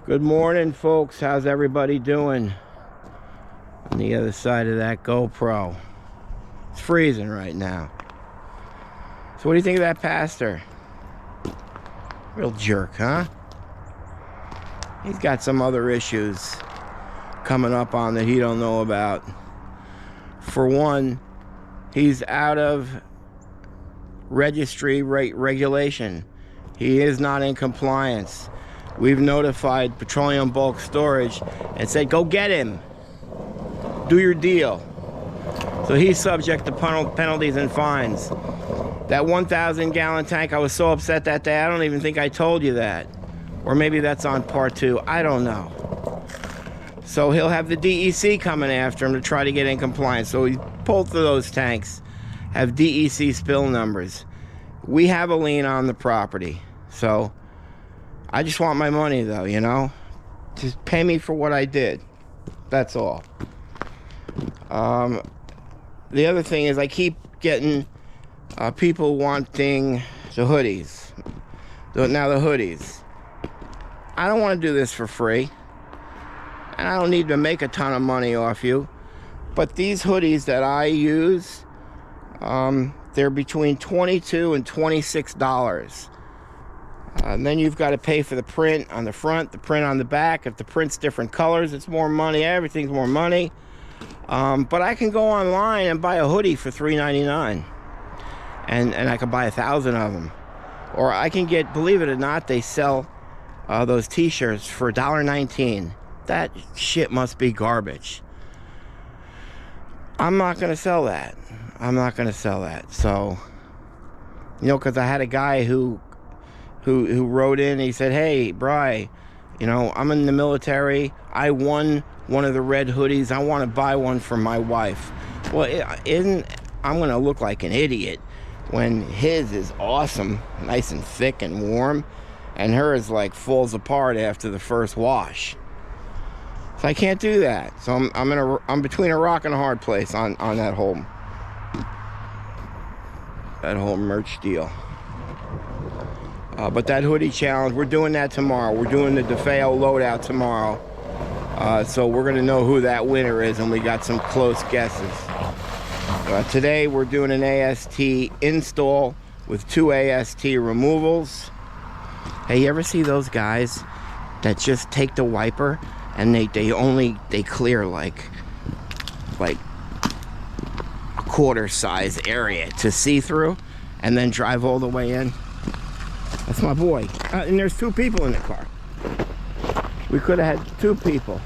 Good morning, folks. How's everybody doing? On the other side of that GoPro. It's freezing right now. So what do you think of that pastor? Real jerk, huh? He's got some other issues coming up on that he don't know about. For one, he's out of registry regulation. He is not in compliance. We've notified Petroleum Bulk Storage and said, go get him. Do your deal. So he's subject to penalties and fines. That 1,000 gallon tank, I was so upset that day, I don't even think I told you that. Or maybe that's on part 2, I don't know. So he'll have the DEC coming after him to try to get in compliance. So he pulled through those tanks, have DEC spill numbers. We have a lien on the property. So I just want my money though, you know? Just pay me for what I did. That's all. The other thing is I keep getting people wanting the hoodies. Now the hoodies. I don't want to do this for free. And I don't need to make a ton of money off you. But these hoodies that I use, they're between $22 and $26. And then you've got to pay for the print on the front, the print on the back. If the print's different colors, it's more money. Everything's more money. But I can go online and buy a hoodie for $3.99. And I can buy 1,000 of them. Or I can get, believe it or not, they sell those t-shirts for $1.19. That shit must be garbage. I'm not going to sell that. I'm not going to sell that. So, you know, because I had a guy who wrote in, he said, hey, Bri, you know, I'm in the military. I won one of the red hoodies. I want to buy one for my wife. Well, I'm going to look like an idiot when his is awesome, nice and thick and warm, and hers like falls apart after the first wash. So I can't do that. So I'm between a rock and a hard place on that whole merch deal. But that hoodie challenge, we're doing that tomorrow. We're doing the DeFeo loadout tomorrow. So we're gonna know who that winner is, and we got some close guesses. Today we're doing an AST install with 2 AST removals. Hey, you ever see those guys that just take the wiper and they clear like a quarter size area to see through and then drive all the way in? That's my boy. And there's 2 people in the car. We could have had 2 people.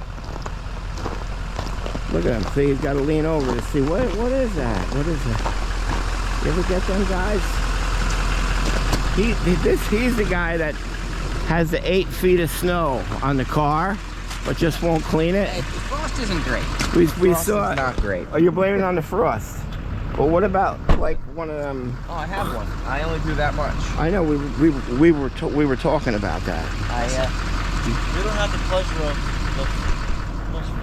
Look at him. See, he's got to lean over to see what is that? What is that? You ever get them guys? He's the guy that has the 8 feet of snow on the car, but just won't clean it. The frost isn't great. We saw it. Not great. Oh, you're blaming it on the frost. Well, what about like one of them? Oh, I have one. I only do that much. I know we were talking about that. We don't have the pleasure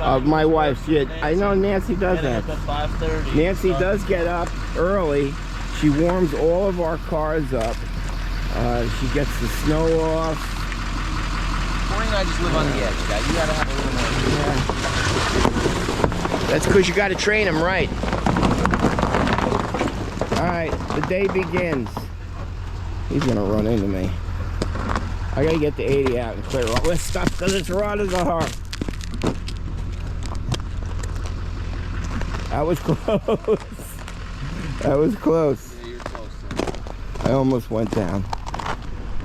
of my wife's. Yeah, I know Nancy does that. At 5:30. Nancy does get up early. She warms all of our cars up. She gets the snow off. Corey and I just live on the edge, guys. You gotta have a little more. Yeah. That's because you got to train them right. All right, the day begins. He's gonna run into me. I gotta get the 80 out and clear all this stuff because it's raw as a heart. That was close. That was close. Yeah, you're close. Then. I almost went down.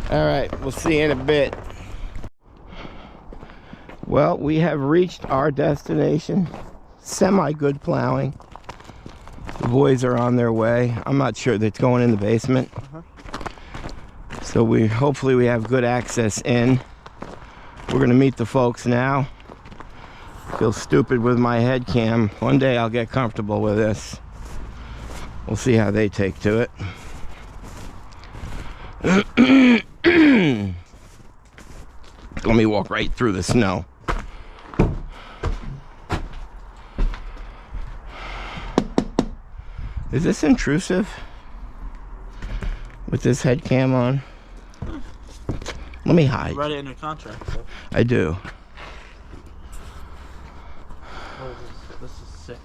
All right, we'll see you in a bit. Well, we have reached our destination. Semi-good plowing. The boys are on their way. I'm not sure that's going in the basement. So hopefully we have good access in. We're gonna meet the folks now. Feel stupid with my head cam. One day I'll get comfortable with this. We'll see how they take to it. Let me walk right through the snow. Is this intrusive with this head cam on? Let me hide. Write it in your contract. So. I do. What is this? This is 6.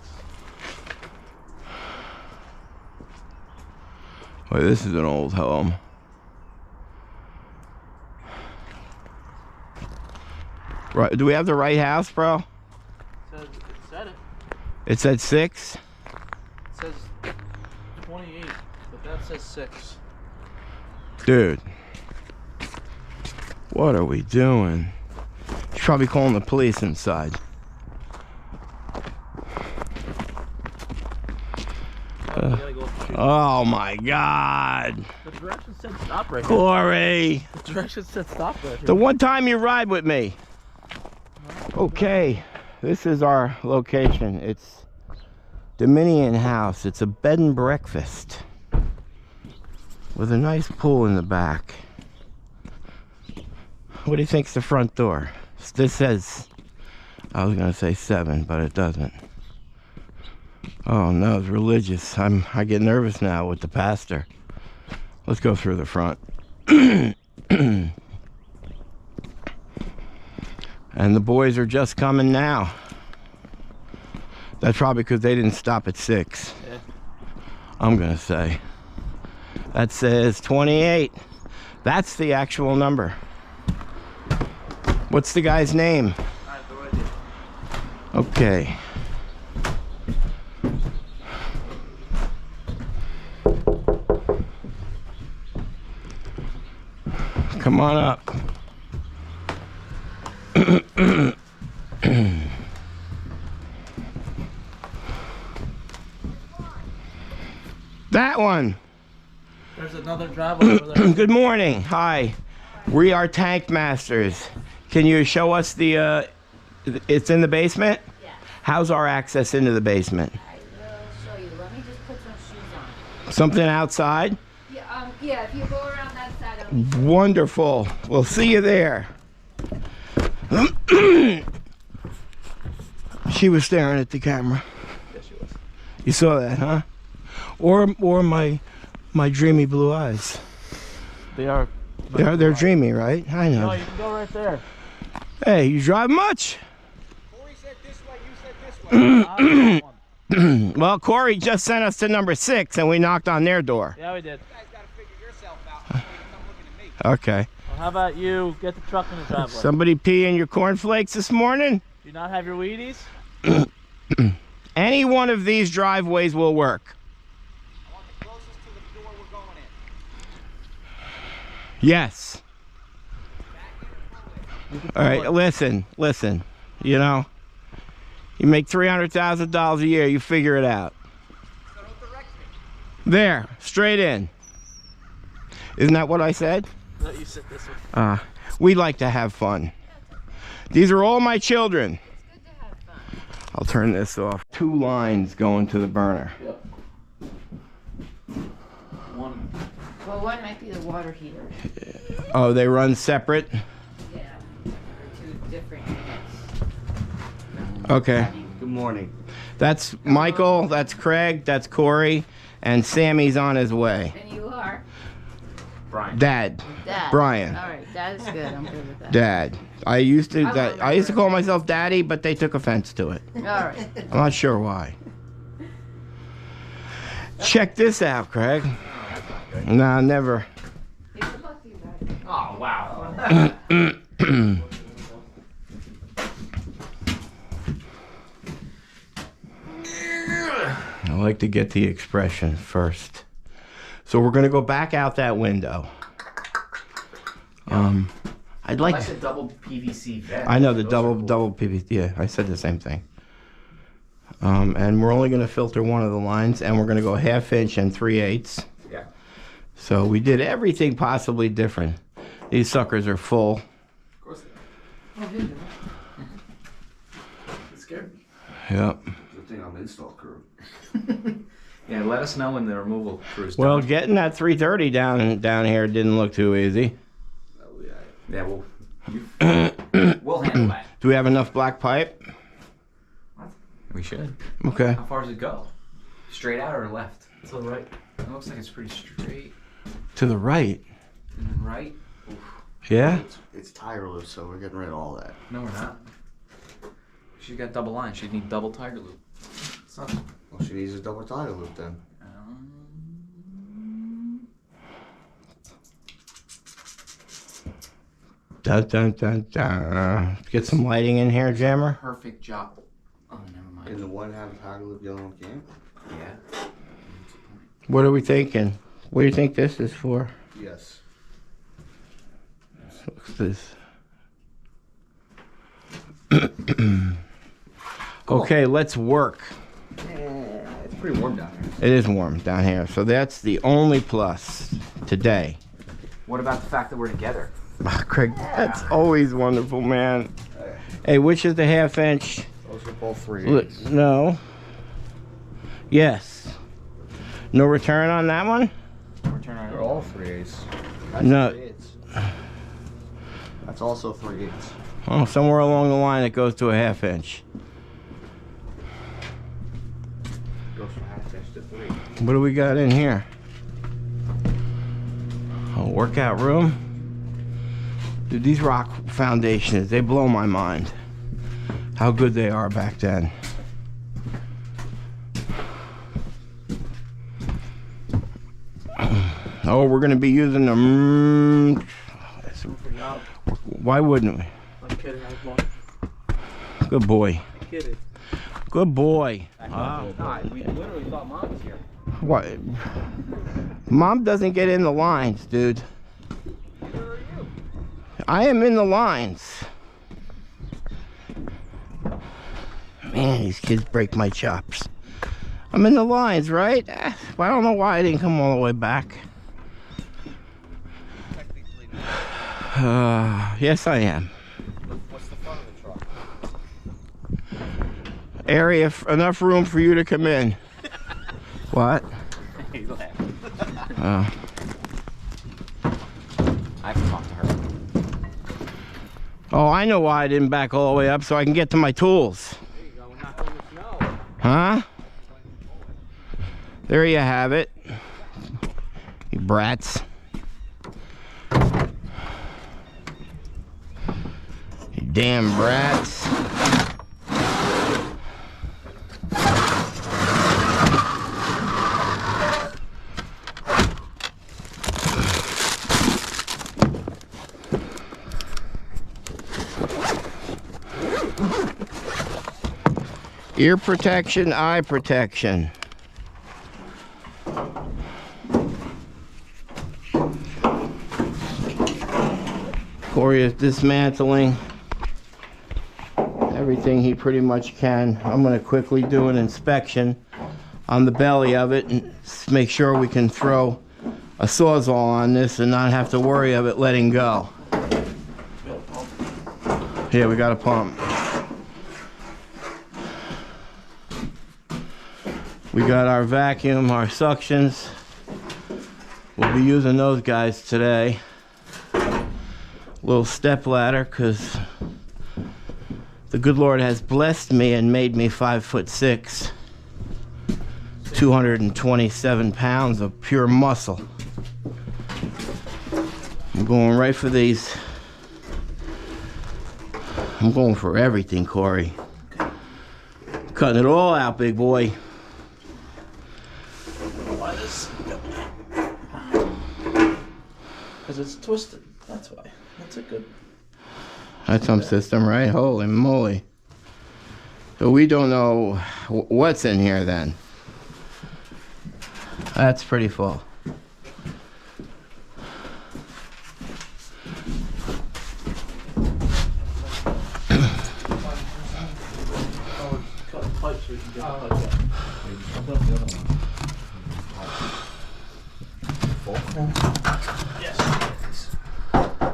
Wait, this is an old home. Right? Do we have the right house, bro? It said it. It said 6. It says 28, but that says 6. Dude, what are we doing? He's probably calling the police inside. You gotta go up the street. Oh my God. The direction said stop right here. Corey, The direction said stop right here. the one time you ride with me. Okay, this is our location. It's Dominion House. It's a bed and breakfast with a nice pool in the back. What do you think's the front door? This says, I was gonna say 7, but it doesn't. Oh no, it's religious. I get nervous now with the pastor. Let's go through the front. And the boys are just coming now. That's probably because they didn't stop at 6. Yeah. I'm gonna say. That says 28. That's the actual number. What's the guy's name? I have no idea. Okay. Come on up. That one. There's another driveway over there. Good morning. Hi. We are tank masters. Can you show us the it's in the basement? Yeah. How's our access into the basement? I will show you. Let me just put some shoes on. Something outside? Yeah, if you go around that side, I'll be Wonderful. We'll see you there. She was staring at the camera. Yes, she was. You saw that, huh? Or my dreamy blue eyes. They are. They're dreamy, right? I No, know. you can go right there. Hey, you drive much? Corey said this way, you said this way. Well, Corey just sent us to number 6 and we knocked on their door. Yeah, we did. You guys gotta figure yourself out before you come looking at me. Okay. Well, how about you get the truck in the driveway? Somebody pee in your cornflakes this morning? Do you not have your Wheaties? Any one of these driveways will work. I want the closest to the door we're going in. Yes. You can All right, pull it. listen. You know, you make $300,000 a year, you figure it out. So don't direct me. There, straight in. Isn't that what I said? No, you sit this way. We like to have fun. These are all my children. good to have fun. I'll turn this off. 2 lines going to the burner. Yep. One. Well, one might be the water heater. Oh, they run separate? Yeah. They're 2 different units. Okay. Good morning. That's Michael, that's Craig, that's Corey, and Sammy's on his way. And you are? Brian. Dad. Dad. Brian. All right, that is good. I'm good with that. Dad. I used to call myself Daddy, but they took offense to it. All right. I'm not sure why. Check this out, Craig. Nah, never. It's a luck you guys. Oh, wow. I like to get the expression first. So we're gonna go back out that window. I'd like That's to, a double PVC vent. I know the Those are cool. double PVC. Yeah, I said the same thing. And we're only gonna filter one of the lines, and we're gonna go 1/2 inch and 3/8. Yeah. So we did everything possibly different. These suckers are full. Of course they are. Oh, good. It scared me. Yep. Good thing I'm install crew. Yeah, let us know when the removal crew's Well, done. getting that 330 down here didn't look too easy. Oh, yeah. Yeah, we'll handle that. Do we have enough black pipe? We should. Okay. How far does it go? Straight out or left? To the right. It looks like it's pretty straight. To the right. And then right? Yeah? It's tire loop, so we're getting rid of all that. No, we're not. She's got double line. She'd need double tiger loop. It's not. Well, she needs a double tire loop then. Dun, dun, dun, dun. Get some lighting in here, Jammer. Perfect job. Oh, never mind. And the one have a tire loop, the other one can't? Yeah. What are we thinking? What do you think this is for? Yes. What's this? Okay, let's work. It's pretty warm down here. It is warm down here, so that's the only plus today. What about the fact that we're together? Ah, Craig, that's always wonderful, man. Hey, which is the 1/2 inch? Those are both 3/8. Look, no. Yes. No return on that one? They're all 3/8. That's No. 3/8. That's also 3/8. Oh, somewhere along the line it goes to a 1/2 inch. Goes from 1/2 inch to 3. What do we got in here? A workout room? Dude, these rock foundations, they blow my mind. How good they are back then. Oh, we're gonna be using them. Why wouldn't we? I'm kidding. I was wrong. Good boy. I'm kidding. Good boy. We literally thought Mom was here. What? Mom doesn't get in the lines, dude. Neither are you. I am in the lines. Man, these kids break my chops. I'm in the lines, right? Well, I don't know why I didn't come all the way back. Technically not. Yes, I am. What's the front of the truck? Area, enough room for you to come in. What? I can talk to her. Oh, I know why I didn't back all the way up, so I can get to my tools. There you go. We're not going to snow. Huh? There you have it. You brats. You damn brats. Ear protection, eye protection. Corey is dismantling everything he pretty much can. I'm going to quickly do an inspection on the belly of it and make sure we can throw a sawzall on this and not have to worry of it letting go. Yeah, we got a pump. We got our vacuum, our suctions. We'll be using those guys today. Little step ladder, because the good Lord has blessed me and made me 5'6", 227 pounds of pure muscle. I'm going right for these. I'm going for everything, Corey. Cutting it all out, big boy. Why this? Because it's twisted. That's why. That's a good. That's some system, right? Holy moly. So we don't know what's in here then. That's pretty full. Cut pipe so we can get the pipe out. Yes.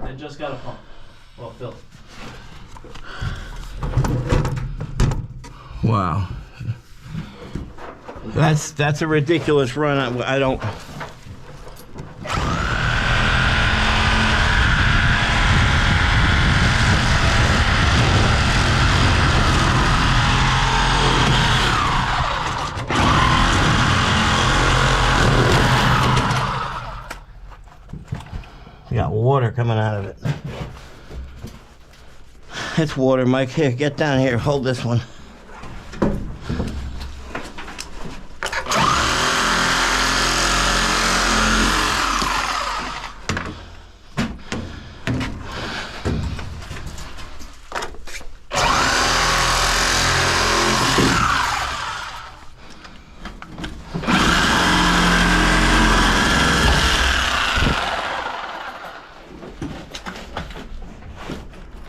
They just got a pump. Well, filled. Wow. That's a ridiculous run. I don't. We got water coming out of it. It's water, Mike. Here, get down here. Hold this one.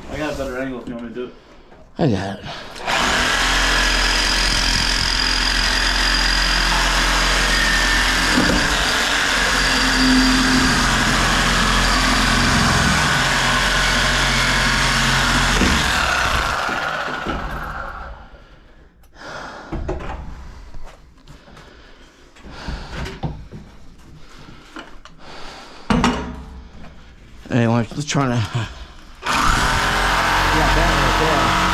I got a better angle if you want me to do it. I got it. Anyway, let's try to. Yeah, that right there.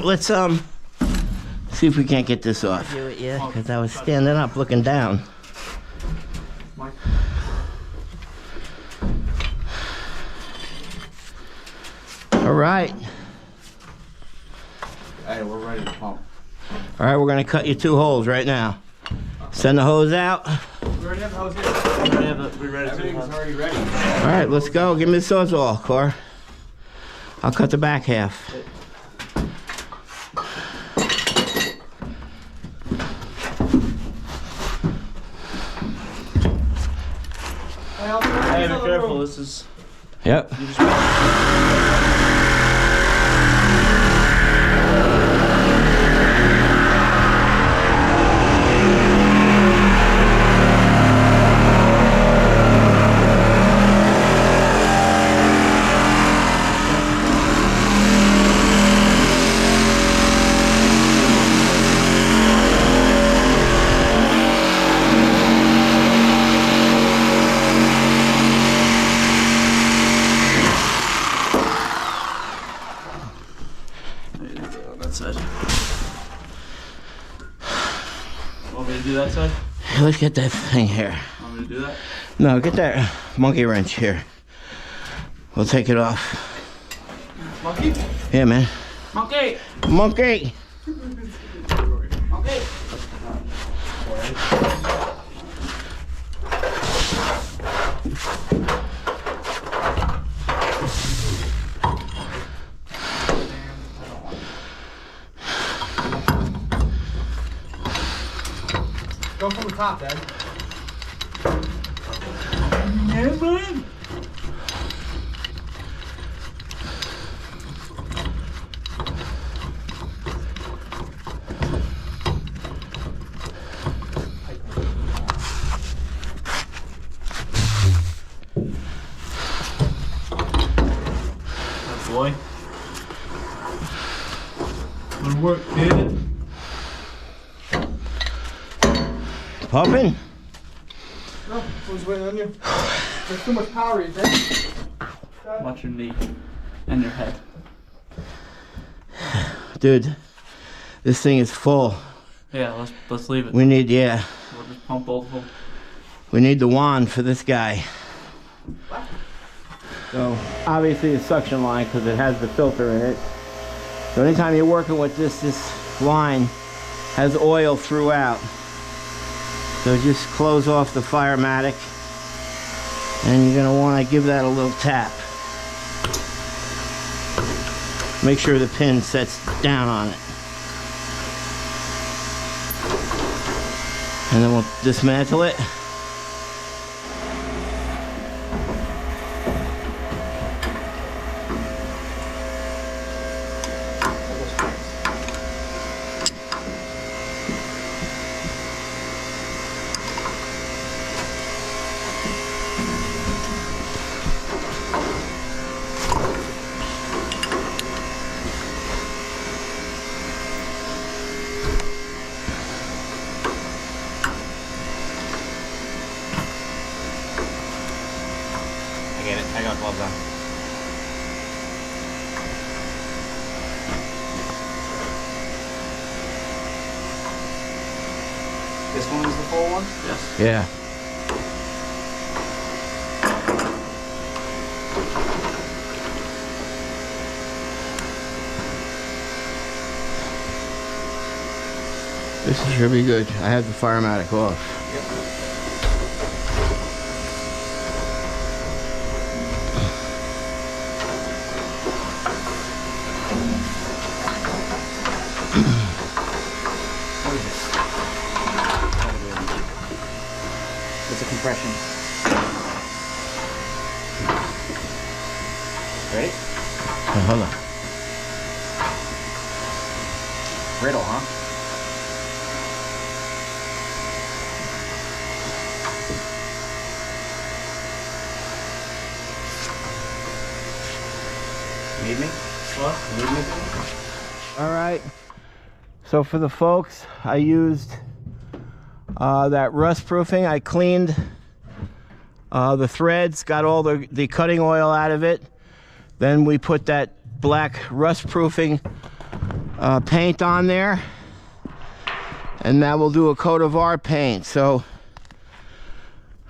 Let's see if we can't get this off. Do it, yeah, because I was standing up looking down. All right. Hey, we're ready to pump. All right, we're gonna cut you 2 holes right now. Send the hose out. We already have the hose here. We already have the, we ready to Everything's already ready. All right, let's go. Give me the sawzall, Cor. I'll cut the back half. Hey, be careful. This is. Yep. You just. That side. Want me to do that side? Let's get that thing here. Want me to do that? No, get that monkey wrench here. We'll take it off. Monkey? Yeah, man. Monkey! Monkey! Monkey! Go from the top, Ed. Yeah, man. That boy. Good work, kid. Pumping? No, I was waiting on you. There's too much power, you think? Watch your knee and your head. Dude, this thing is full. Yeah, let's leave it. We need, yeah, We'll just pump both of them. we need the wand for this guy. So, obviously the suction line, because it has the filter in it. So anytime you're working with this line has oil throughout. So just close off the Firematic, and you're gonna wanna give that a little tap. Make sure the pin sets down on it. And then we'll dismantle it. get it. I got gloves on. This one is the full one? Yes. Yeah. This should be good. I have the Firematic off. What is this? It's a compression. Ready? Oh, hold on. Brittle, huh? Need me? What? Need me? All right. So for the folks, I used that rust proofing. I cleaned the threads, got all the cutting oil out of it. Then we put that black rust proofing paint on there. And now we'll do a coat of our paint. So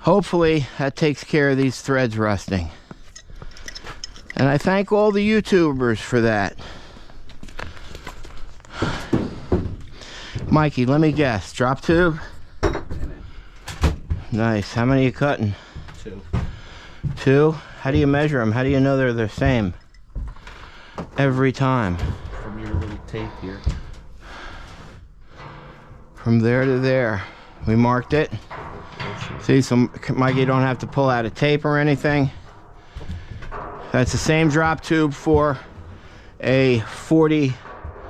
hopefully that takes care of these threads rusting. And I thank all the YouTubers for that. Mikey, let me guess. Drop tube? Nice. How many are you cutting? 2. 2? How do you measure them? How do you know they're the same? Every time. From your little tape here. From there to there. We marked it. See, so Mikey, you don't have to pull out a tape or anything. That's the same drop tube for a 40,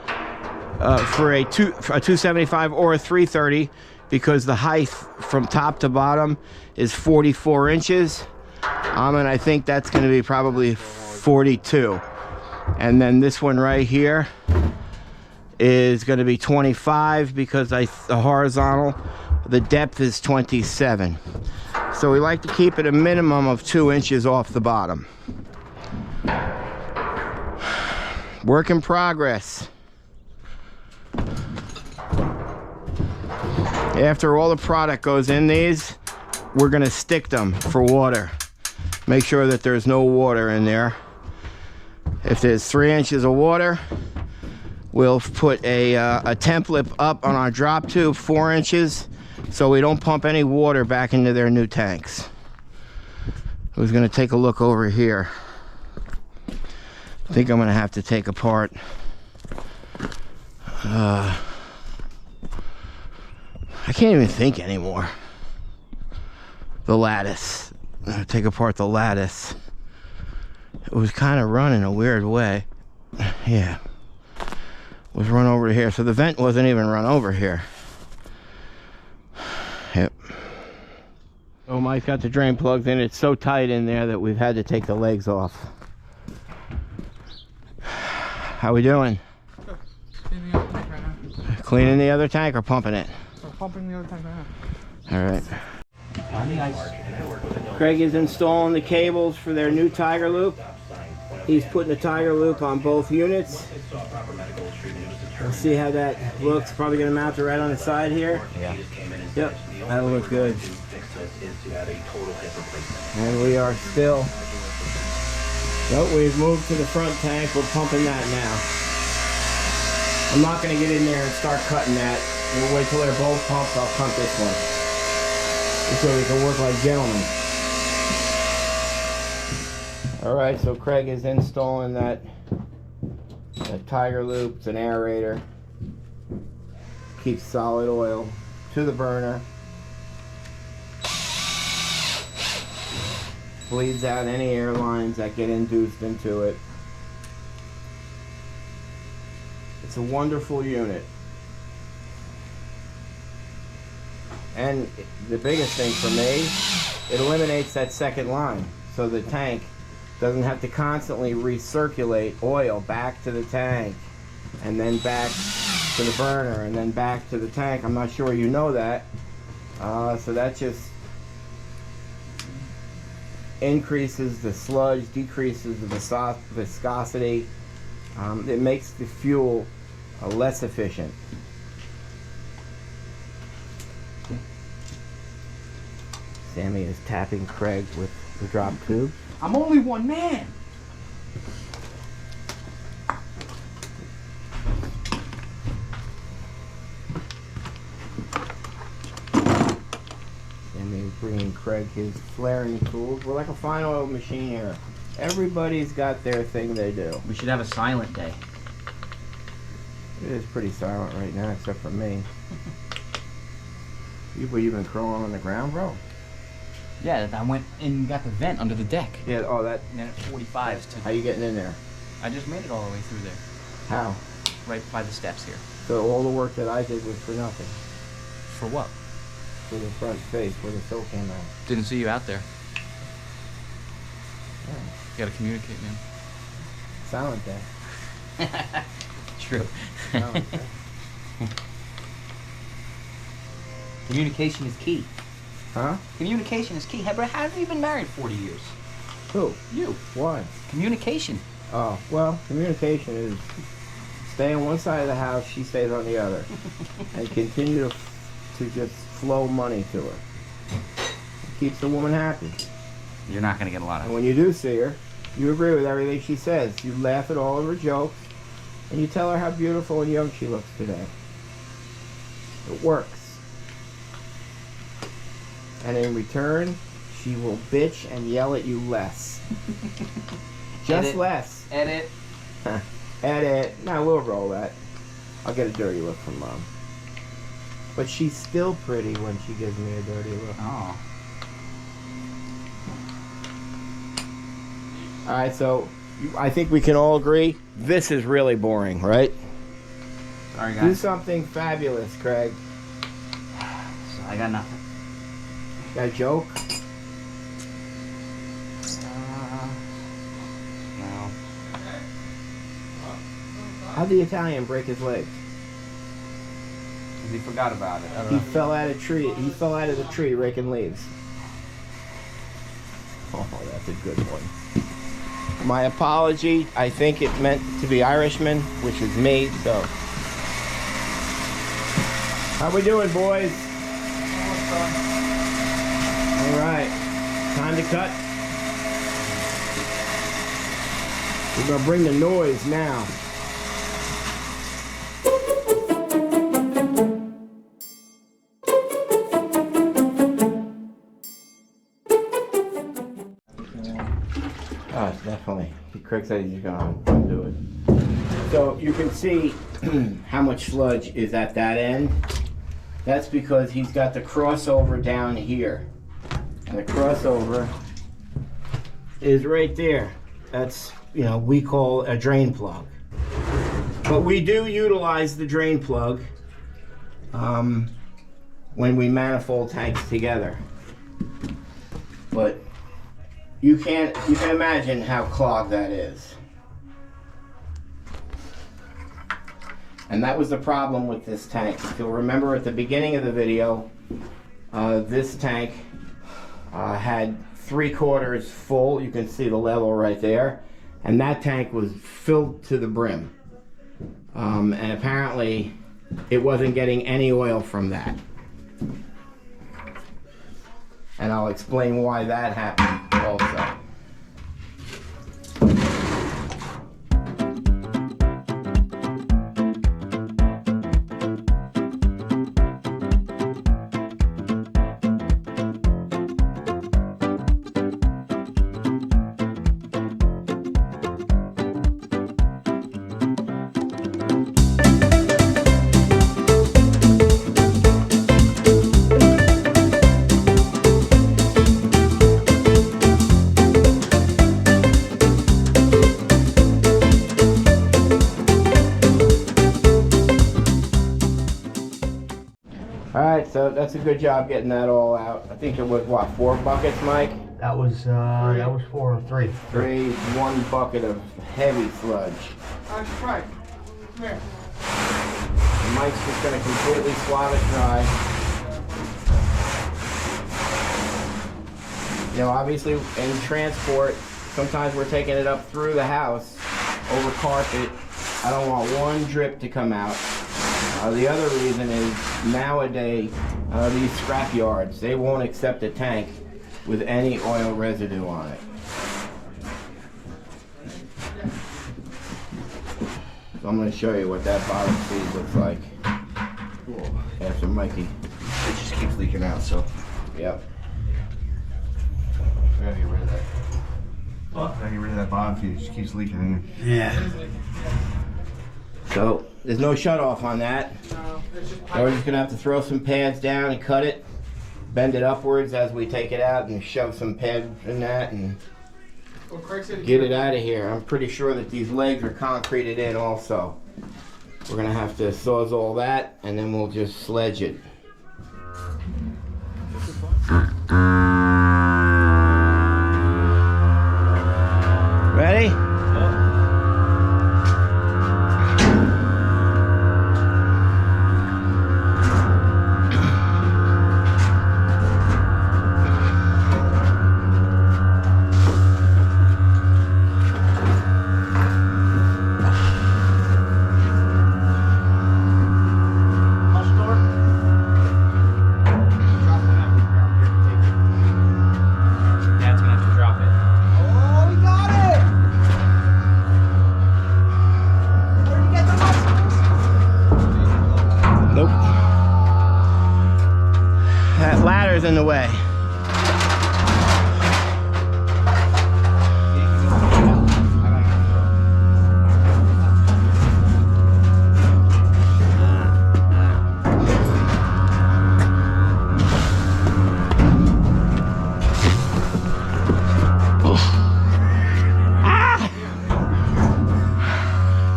for a 275 or a 330, because the height from top to bottom is 44 inches. And I think that's going to be probably 42. And then this one right here is going to be 25, because the horizontal, the depth is 27. So we like to keep it a minimum of 2 inches off the bottom. Work in progress. After all the product goes in these, we're going to stick them for water. Make sure that there's no water in there. If there's 3 inches of water, we'll put a template up on our drop tube, 4 inches, so we don't pump any water back into their new tanks. I was going to take a look over here. I think I'm going to have to take apart I can't even think anymore. The lattice. Take apart the lattice. It was kind of run in a weird way. Yeah. It was run over here. So the vent wasn't even run over here. Yep. Oh, Mike's got the drain plugged in. It's so tight in there that we've had to take the legs off. How we doing? Cleaning up the tank right now. Cleaning the other tank or pumping it? We're pumping the other tank right now. All right. Craig is installing the cables for their new Tiger Loop. He's putting the Tiger Loop on both units. We'll see how that looks. Probably going to mount it right on the side here. Yeah. Yep, that'll look good. And we are still... Nope, we've moved to the front tank. We're pumping that now. I'm not going to get in there and start cutting that. We'll wait till they're both pumped. I'll pump this one. This way we can work like gentlemen. Alright, so Craig is installing that Tiger Loop. It's an aerator. Keeps solid oil to the burner. Bleeds out any air lines that get induced into it. It's a wonderful unit. And the biggest thing for me, it eliminates that second line. So the tank doesn't have to constantly recirculate oil back to the tank and then back to the burner and then back to the tank. I'm not sure you know that. So that just increases the sludge, decreases the viscosity. It makes the fuel less efficient. Sammy is tapping Craig with the drop tube. I'm only one man. Sammy is bringing Craig his flaring tools. We're like a fine oil machine here. Everybody's got their thing they do. We should have a silent day. It is pretty silent right now, except for me. You've been crawling on the ground, bro? Yeah, I went and got the vent under the deck. Yeah, oh, that. And then at 45s to... How you getting in there? I just made it all the way through there. How? Right by the steps here. So all the work that I did was for nothing. For what? For the front face, where the sill came out. Didn't see you out there. Yeah. You gotta communicate, man. Silent day. True. Silent day. Communication is key. Huh? Communication is key. Hey, bro, how have you been married 40 years? Who? You. Why? Communication. Oh, well, communication is stay on one side of the house, she stays on the other. And continue to just flow money to her. It keeps the woman happy. You're not gonna get a lot And of... when you do see her, you agree with everything she says. You laugh at all of her jokes, and you tell her how beautiful and young she looks today. It works. And in return, she will bitch and yell at you less. Just Edit. less. Edit. Edit. No, we'll roll that. I'll get a dirty look from Mom. But she's still pretty when she gives me a dirty look. Oh. Alright, so I think we can all agree this is really boring, right? Sorry, Do guys. something fabulous, Craig. I got nothing. Got a joke? No. How'd the Italian break his legs? Because he forgot about it. I don't He know. fell out of tree. He fell out of the tree raking leaves. Oh, that's a good one. My apology. I think it meant to be Irishman, which is me. So, how we doing, boys? All right, time to cut. We're gonna bring the noise now. Oh, definitely. Craig said he's gonna do it. So you can see how much sludge is at that end. That's because he's got the crossover down here. And the crossover is right there. That's, you know, we call a drain plug. But we do utilize the drain plug when we manifold tanks together. But you can imagine how clogged that is. And that was the problem with this tank. If you'll remember at the beginning of the video, this tank had 3/4 full. You can see the level right there. And that tank was filled to the brim. And apparently it wasn't getting any oil from that. And I'll explain why that happened also. Alright, so that's a good job getting that all out. I think it was, what, 4 buckets, Mike? That was 4 or 3. 3, 1 bucket of heavy sludge. Right. Come here. And Mike's just going to completely swab it dry. You know, obviously in transport, sometimes we're taking it up through the house, over carpet. I don't want one drip to come out. The other reason is nowadays, these scrap yards, they won't accept a tank with any oil residue on it. So I'm going to show you what that bottom speed looks like. Cool. After Mikey. It just keeps leaking out, so Yep. I gotta get rid of that. I gotta get rid of that bottom feed. It just keeps leaking in. Yeah. So there's no shut off on that. No, it's just So we're just gonna have to throw some pads down and cut it, bend it upwards as we take it out, and shove some pads in that and Well, Craig said get it out of here. I'm pretty sure that these legs are concreted in also. We're gonna have to sawzall that, and then we'll just sledge it. Ready? Dad's gonna have to drop it. Oh, we got it! Where'd you get the muscles? Nope. That ladder's in the way.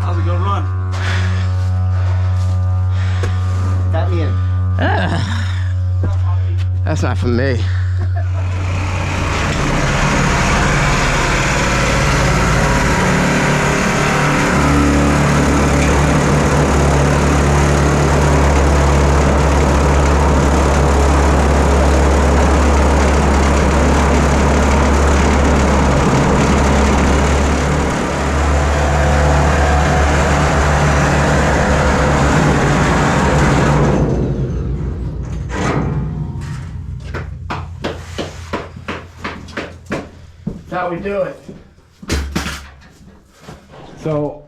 How's it gonna run? Tap me in. That's not for me. That's how we do it. So,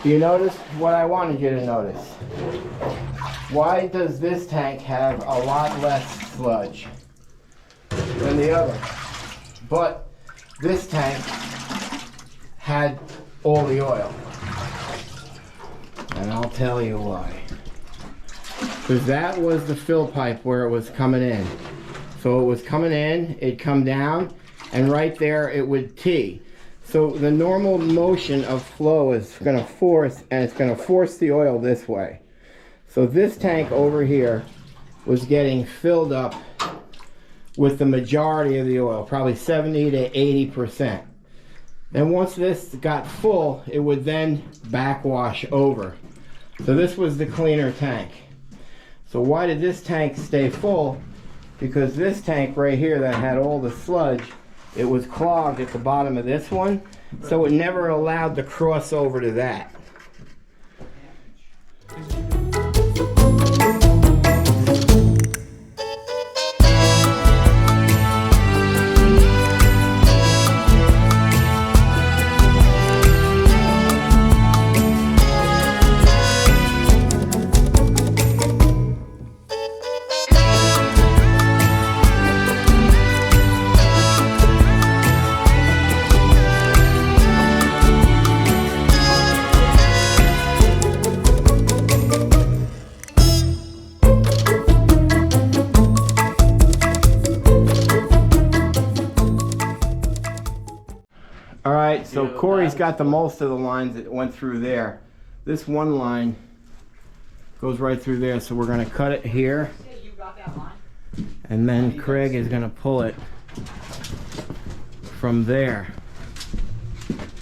you notice what I wanted you to notice. Why does this tank have a lot less sludge than the other? But this tank had all the oil. And I'll tell you why. Because that was the fill pipe where it was coming in. So it was coming in, it'd come down, and right there it would tee. So the normal motion of flow is going to force, and it's going to force the oil this way. So this tank over here was getting filled up with the majority of the oil, probably 70 to 80%. Then once this got full, it would then backwash over. So this was the cleaner tank. So why did this tank stay full? Because this tank right here that had all the sludge, it was clogged at the bottom of this one, so it never allowed to cross over to that. Alright, so Corey's got the most of the lines that went through there. This one line goes right through there, so we're going to cut it here. And then Craig is going to pull it from there.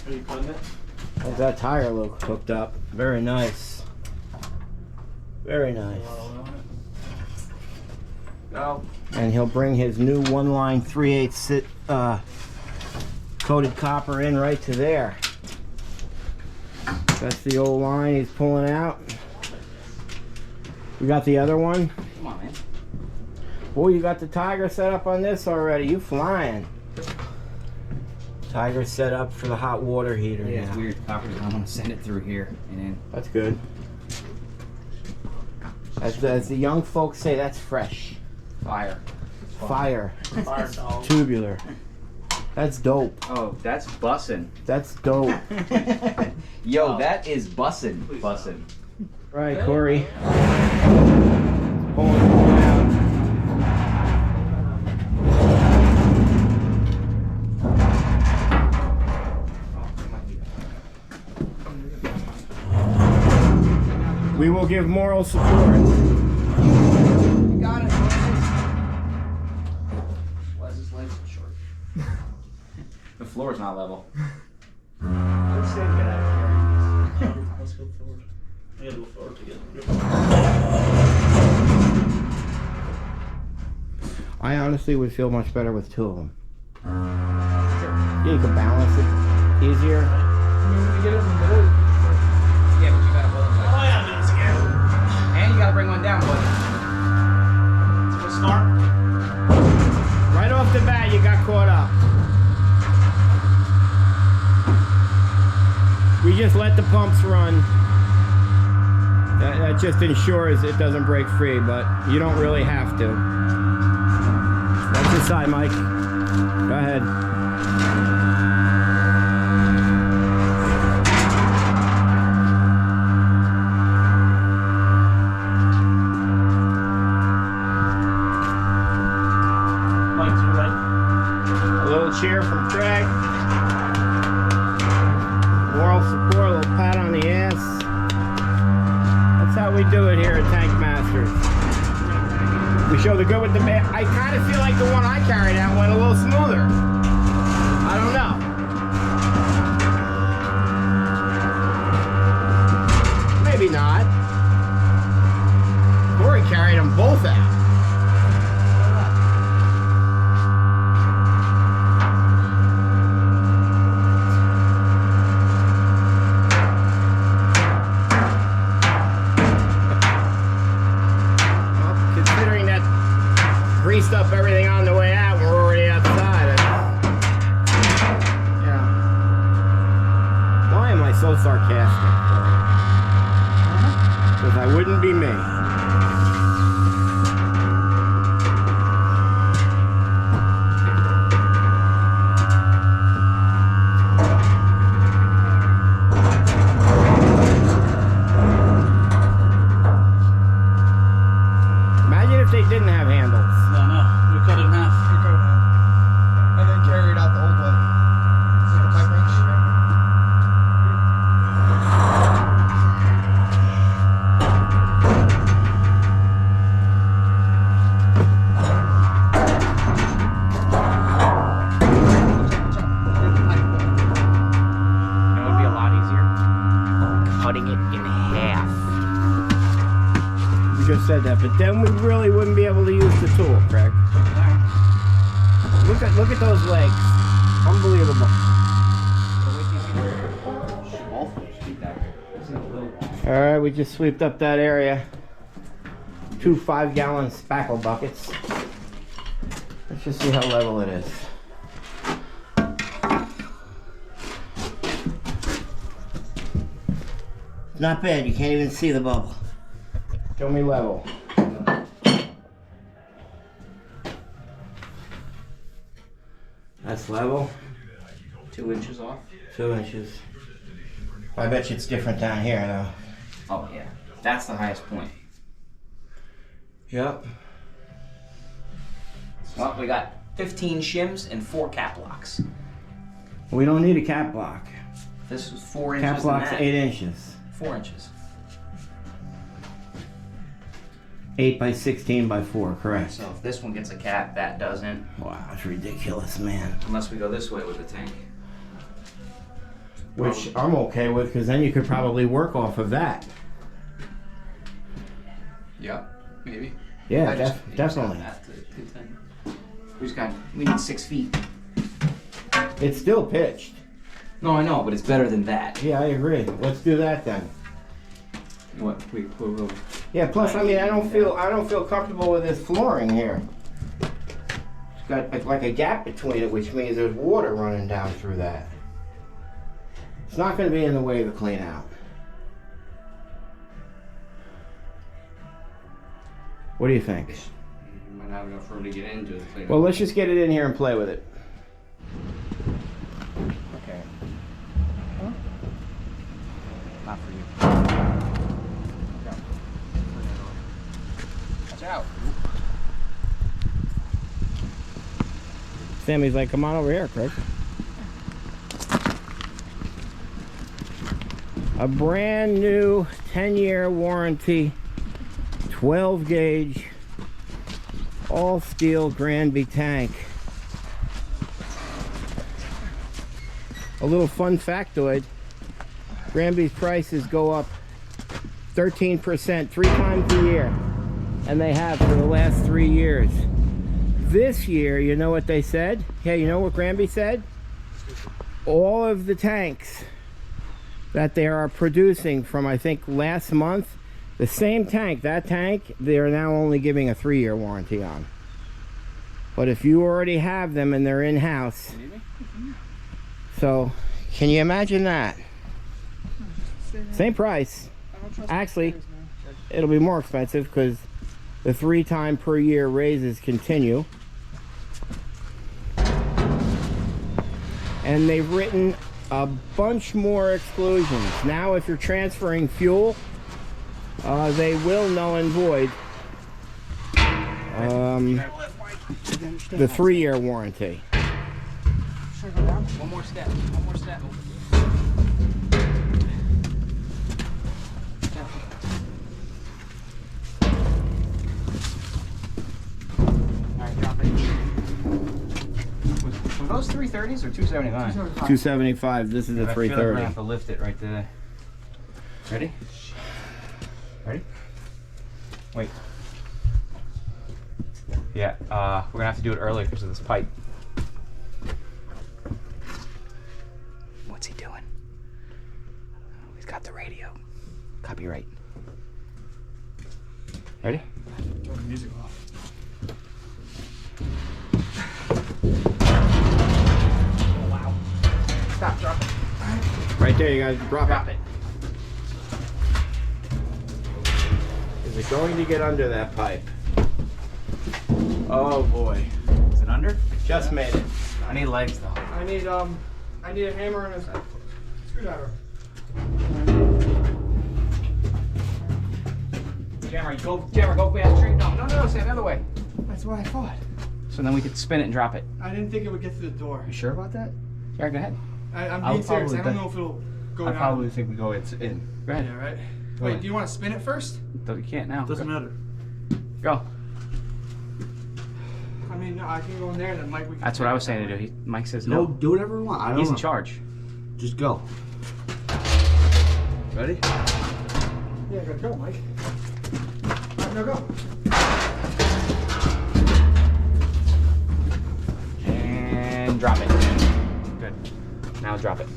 Are you cutting it? How's that tire look hooked up? Very nice. Very nice. No. And he'll bring his new one-line 3/8 coated copper in right to there. That's the old line he's pulling out. We got the other one. Come on, man. Boy, you got the Tiger set up on this already. You flying. Tiger set up for the hot water heater. Yeah, now. it's weird. Copper's I'm gonna send it through here and then. That's good. As the young folks say, that's fresh. Fire. Fire. Fire dog. Tubular. That's dope. Oh, that's bussin'. That's dope. Yo, that is bussin'. Bussin'. Right, Corey. Pulling it out. We will give moral support. You got it, Why is this leg so short? The floor's not level. Let's go forward. We gotta go forward together. I honestly would feel much better with two of them. Yeah, you can balance it easier. I mean, when you get it in the middle, Yeah, but you gotta hold it like. Oh yeah, do this again. And you gotta bring one down, buddy. So we'll start. Right off the bat, you got caught up. We just let the pumps run. That just ensures it doesn't break free, but you don't really have to. That's your side, Mike. Go ahead. Mike to the right. A little cheer from Craig. Moral support, a little pat on the ass. That's how we do it here at Tank Masters. We show the good with the bad. I kind of feel like the one I carried out went a little smoother. I don't know. Maybe not. Corey carried them both out. Greased up everything on the way out when we're already outside. Yeah. Why am I so sarcastic? Because I wouldn't be me. Imagine if they didn't have handles. No, no. We cut it in half. and then carry it out the old way. With the pipe wrench. It would be a lot easier. Cutting it in half. We just said that, but then we really wouldn't be able to use the tool, Craig. Look at those legs. Unbelievable. All right, we just sweeped up that area. 2 5-gallon spackle buckets. Let's just see how level it is. Not bad, you can't even see the bubble. Show me level. That's level. 2 inches off. 2 inches. I bet you it's different down here though. Oh yeah, that's the highest point. Yep. Well, we got 15 shims and 4 cap locks. We don't need a cap block. This was 4 inches. Cap block's and that. 8 inches. 4 inches. 8 by 16 by 4, correct. So if this one gets a cap, that doesn't. Wow, it's ridiculous, man. Unless we go this way with the tank. Which I'm okay with, because then you could probably work off of that. Yep, maybe. Yeah, I just- definitely. We need 6 feet. It's still pitched. No, I know, but it's better than that. Yeah, I agree. Let's do that then. What? Wait. Yeah. Plus, I mean, I don't feel comfortable with this flooring here. It's got like a gap between it, which means there's water running down through that. It's not going to be in the way of the clean out. What do you think? You might not have enough room to get into the clean. Well, let's just get it in here and play with it. Okay. Not for you. Watch out. Sammy's like, come on over here, Chris. A brand new 10-year warranty, 12 gauge, all steel Granby tank. A little fun factoid, Granby's prices go up 13% 3 times a year, and they have for the last 3 years. This year, you know what they said? Yeah, you know what Granby said? All of the tanks that they are producing from, I think, last month, the same tank, that tank, they are now only giving a 3-year warranty on. But if you already have them and they're in-house, so can you imagine that? Same price. Actually, it'll be more expensive because the 3 time per year raises continue. And they've written a bunch more exclusions. Now if you're transferring fuel, they will null and void the 3-year warranty. One more step. Alright, drop it. Were those 330s or 279? 275. This is a I feel like we're gonna 330. have to lift it right there. Ready? Ready? Wait. Yeah, we're gonna have to do it early because of this pipe. What's he doing? Oh, he's got the radio. Copyright. Ready? Turn the music off. Oh, wow. Stop, drop it. Right there, you guys drop Drop it. Is it going to get under that pipe? Oh boy. Is it under? Just made it. I need legs though. I need a hammer and a screwdriver. Jammer, go fast straight. No, Sam, the other way. That's what I thought. So then we could spin it and drop it. I didn't think it would get through the door. You sure about that? Yeah, go ahead. I'm I'll being serious. I probably don't know if it'll go I down. probably think we go it's in. Go ahead. Yeah, right? Go Wait, ahead. do you want to spin it first? You can't now. matter. Go. I mean, no, I can go in there and then Mike, we can That's what I was saying to do. Mike says No, no. do whatever you want. I don't He's know. in charge. Just go. Ready? Yeah, go, Mike. Alright, now go. And drop it. Good. Now drop it.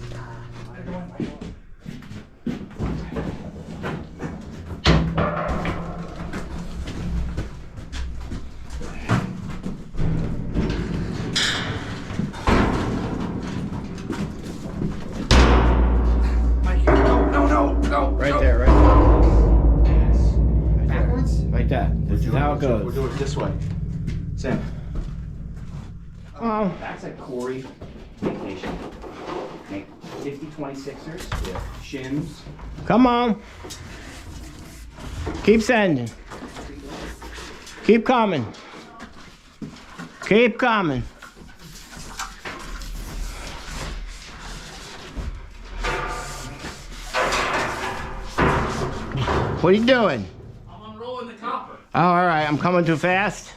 Right there, right there. Backwards? Like that. This is how it We'll goes. do it this way. Sam. Oh, That's a Corey vacation. Okay. 50-26ers. Yeah. Shims. come on. Keep sending. Keep coming. Keep coming. What are you doing? I'm unrolling the copper. Oh, all right. I'm coming too fast.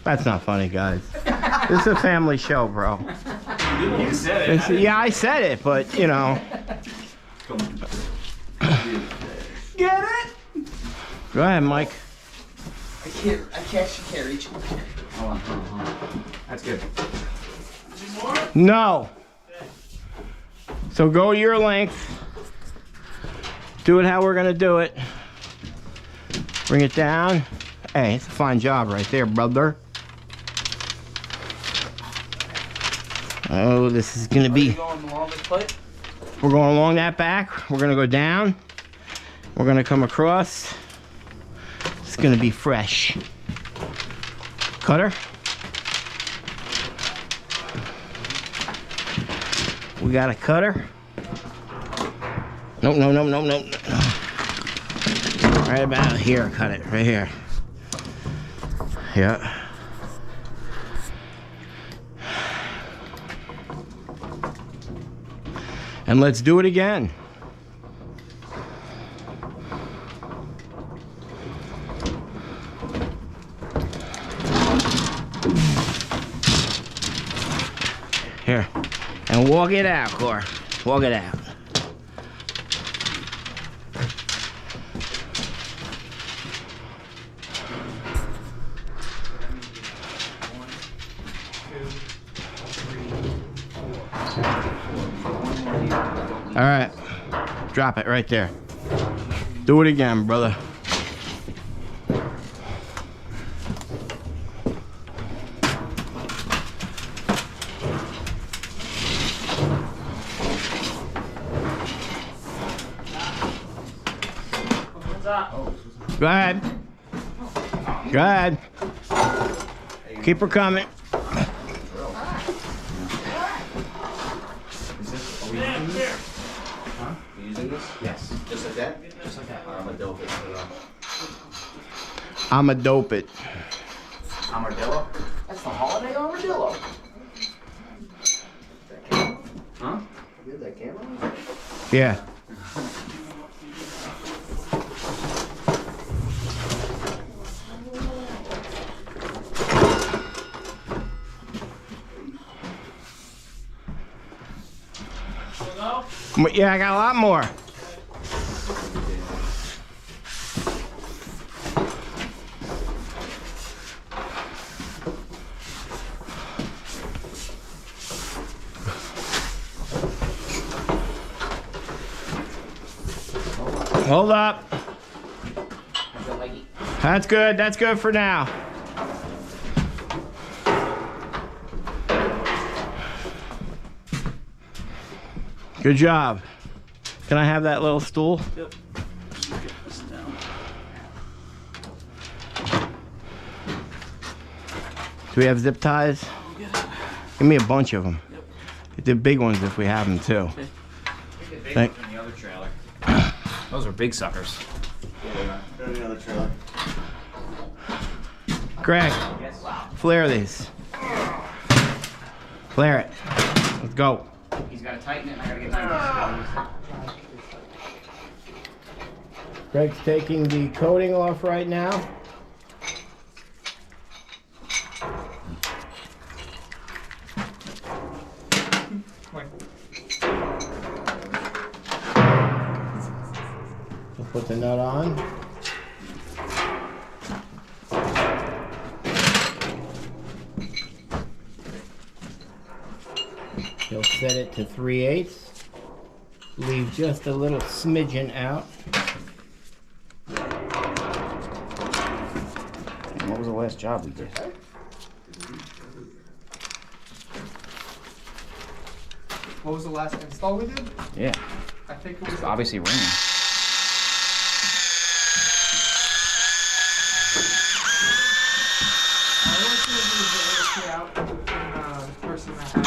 That's not funny, guys. This is a family show, bro. You said it. Yeah, I said it, but you know. Get it? Go ahead, Mike. I can't reach. Hold on. That's good. No. So go your length. Do it how we're gonna do it. Bring it down. Hey, it's a fine job right there, brother. Oh, this is gonna be. Going along this pipe? We're going along that back. We're gonna go down. We're gonna come across. It's gonna be fresh. Cutter. We got a cutter. Nope, no. Right about here, cut it, right here. Yeah. And let's do it again. Here. And walk it out, Cor. Walk it out. All right. Drop it right there. Do it again, brother. Go ahead. Go ahead. Keep her coming. You using this? Yes. Just like that? Just like that. I'm a dope it. I'ma dope it. Armadillo? That's the holiday armadillo. That camera? Huh? You have that camera? Yeah. Yeah, I got a lot more. Hold up. That's good. That's good for now. Good job. Can I have that little stool? Yep. Get this down. Do we have zip ties? Give me a bunch of them. Yep. The big ones if we have them too. Okay. Thank. In the other trailer. Those are big suckers. Go to the other trailer. Greg, Yes. flare these. Flare it. Let's go. He's got to tighten it and I got to get mine. Greg's taking the coating off right now. We'll put the nut on. He'll set it to 3/8. Leave just a little smidgen out. What was the last job we did? What was the last install we did? Yeah. I think it was. It's obviously raining. I always feel it was the out between the person that had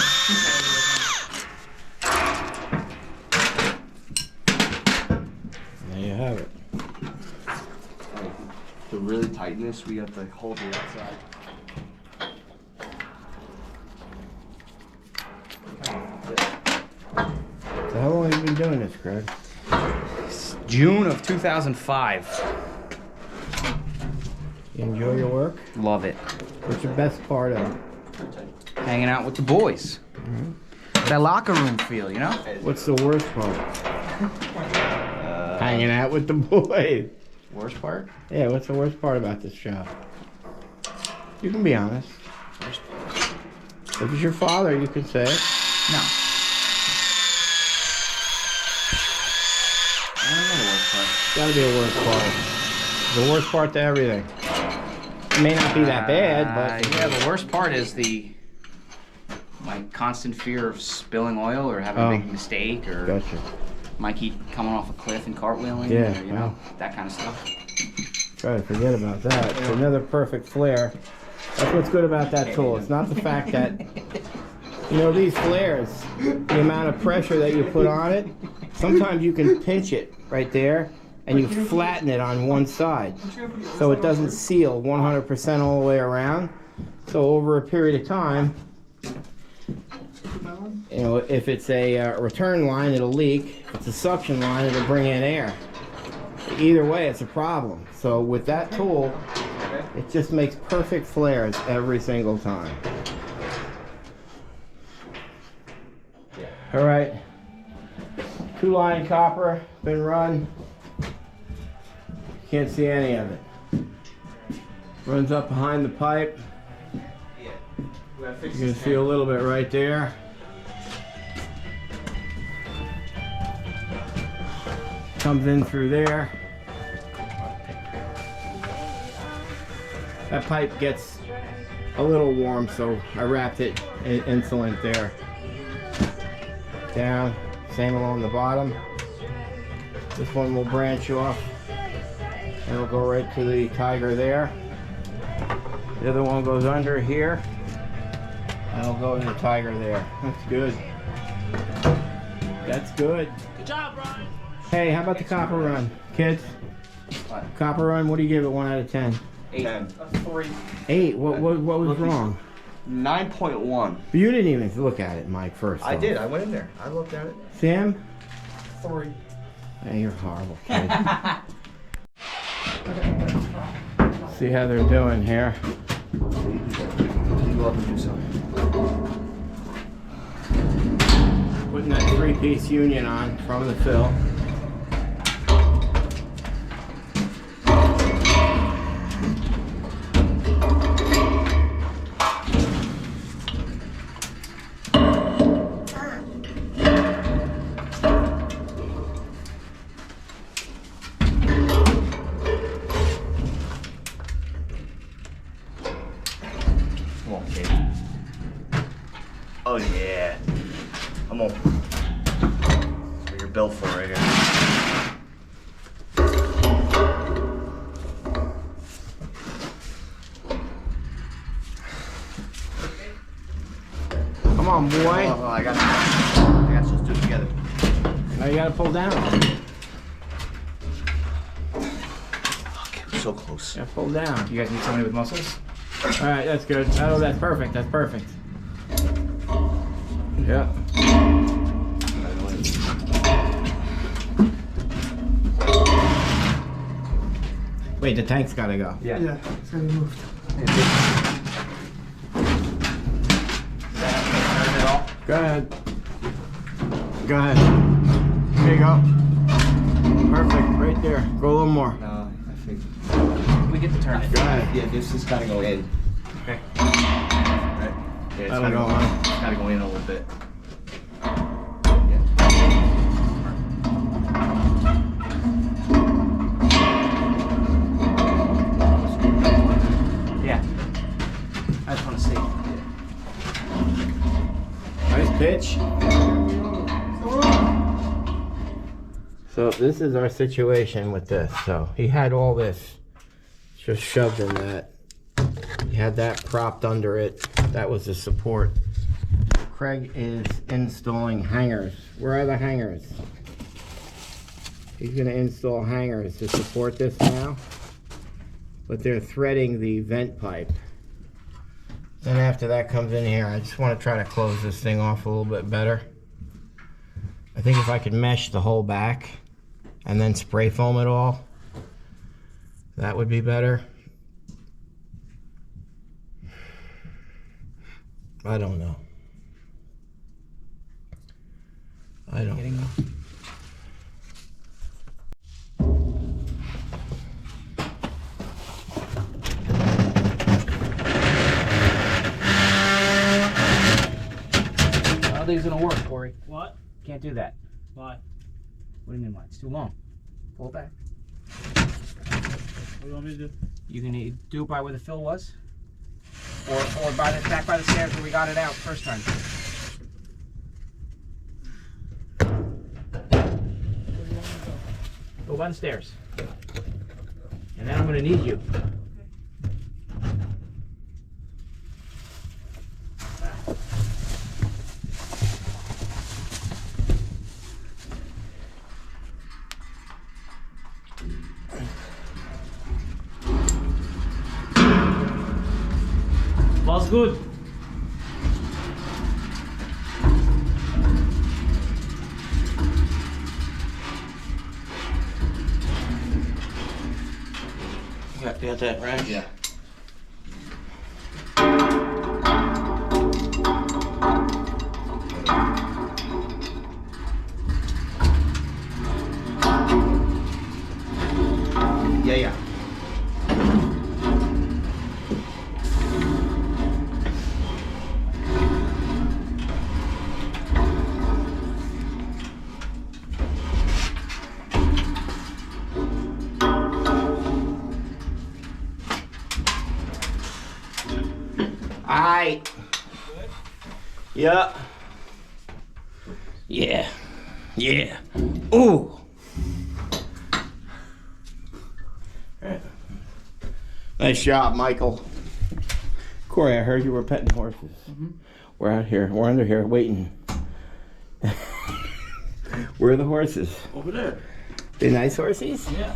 There you have it. To really tighten this, we have to hold the outside. So how long have you been doing this, Greg? June of 2005. You enjoy your work? Love it. What's the best part of it? Hanging out with the boys. That locker room feel, you know? What's the worst part? Hanging out with the boys. Worst part? Yeah, what's the worst part about this job? You can be honest. Worst part. If it's your father, you can say it. No. I don't know the worst part. Gotta be a worst part. The worst part to everything. It may not be that bad, but Yeah, the worst part is my constant fear of spilling oil or having a big mistake or gotcha. might keep coming off a cliff and cartwheeling. Yeah, or, you know, that kind of stuff. Try to forget about that. It's another perfect flare. That's what's good about that tool. It's not the fact that, you know, these flares, the amount of pressure that you put on it, sometimes you can pinch it right there and you flatten it on one side so it doesn't seal 100% all the way around. So over a period of time, you know, if it's a return line, it'll leak. If it's a suction line, it'll bring in air. Either way, it's a problem. So with that tool, it just makes perfect flares every single time. All right, 2-line copper, been run. Can't see any of it. Runs up behind the pipe. You can see a little bit right there. Comes in through there. That pipe gets a little warm, so I wrapped it in insulate there. Down, same along the bottom. This one will branch off and it'll go right to the tiger there. The other one goes under here and it'll go to the tiger there. That's good. That's good. Good job, Brian. Hey, how about the copper run, kids? What? Copper run, what do you give it 1 out of 10? 10. 3. 8. What was wrong? 9.1. You didn't even look at it, Mike, first. I off. did. I went in there. I looked at it. Sam? 3. Hey, you're horrible, kid. See how they're doing here. You go up and do something. Putting that 3-piece union on from the fill. Come on, kid. Oh, yeah. Come on. That's what you're built for right here. Come on, boy. Oh, I got to just do it together. Now you gotta pull down. Okay, we're so close. Yeah, pull down. You guys need somebody with muscles? All right, that's good. Oh, that's perfect. That's perfect. Yeah. Wait, the tank's gotta go. Yeah. Yeah, it's gonna be moved. Go ahead. Go ahead. There you go. Perfect, right there. Go a little more. No, I think. We get to turn it. Go ahead. Yeah, this has got to go in. Okay. Right? Yeah, it's That'll gotta go on. It's got to go in a little bit. Yeah. I just want to see. Nice pitch. So this is our situation with this. So he had all this just shoved in that. He had that propped under it. That was the support. Craig is installing hangers. Where are the hangers? He's going to install hangers to support this now. But they're threading the vent pipe. Then after that comes in here, I just want to try to close this thing off a little bit better. I think if I could mesh the whole back and then spray foam it all, that would be better. I don't know. I don't know. think it's gonna work, Corey. What? Can't do that. Why? What do you mean why? It's too long. Pull it back. What do you want me to do? You can either do it by where the fill was, or back by the stairs where we got it out first time. Go by the stairs. And then I'm gonna need you. What's good? Got that right? Yeah. Yeah. Alright. Yeah. Yeah. Yeah. Ooh. Nice job, Michael. Corey, I heard you were petting horses. We're out here. We're under here waiting. Where are the horses? Over there. They nice horses? Yeah.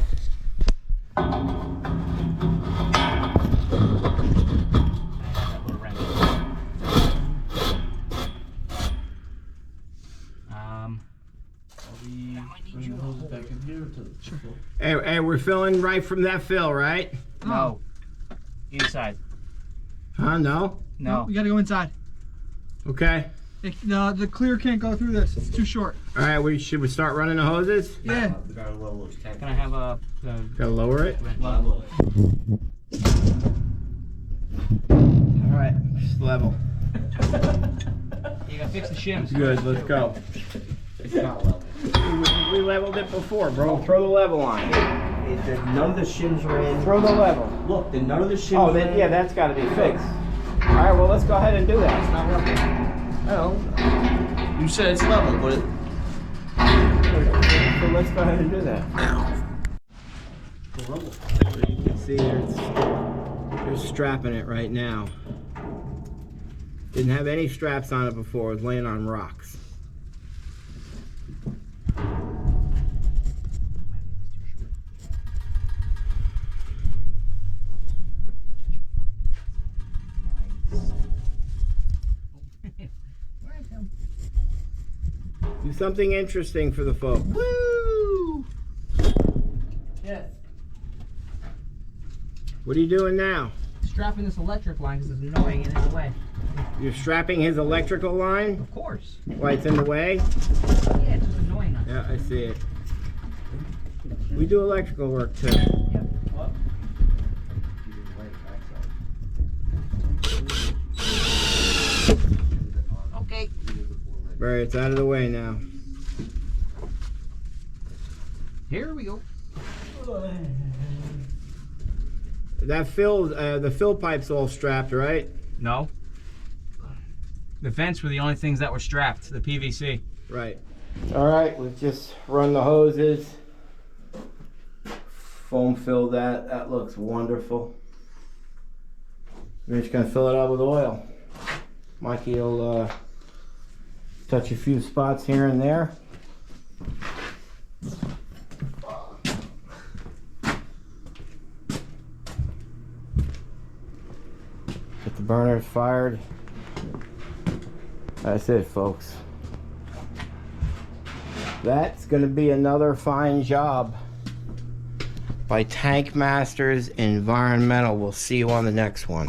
Bring the hose back in here to the floor. Hey, we're filling right from that fill, right? No. Inside. Huh? No? No. We gotta go inside. Okay. The clear can't go through this. It's too short. All right. Should we start running the hoses? Yeah. Can I have a... Gotta lower it. Level. All right. Just level. You gotta fix the shims. Good. Let's go. It's not level. We leveled it before, bro. Throw the level on. None of the shims are in. Throw the level. Look, none of the shims Oh, are then in. yeah, that's got to be fixed. All right. Well, let's go ahead and do that. It's not working. Oh. You said it's level, but it... So let's go ahead and do that. So you can see they're strapping it right now. Didn't have any straps on it before. It was laying on rocks. Do something interesting for the folks. Woo! Yes. What are you doing now? Strapping this electric line because it's annoying and in the way. You're strapping his electrical line? Of course. Why, it's in the way? Yeah, it's just annoying us. Yeah, I see it. We do electrical work too. What? Okay. Barry, it's out of the way now. Here we go. That the fill pipe's all strapped, right? No. The vents were the only things that were strapped, the PVC. Right. All right, we've just run the hoses. Foam fill that. That looks wonderful. We're just gonna fill it up with oil. Mikey will touch a few spots here and there. Get the burners fired. That's it, folks. That's going to be another fine job by Tank Masters Environmental. We'll see you on the next one.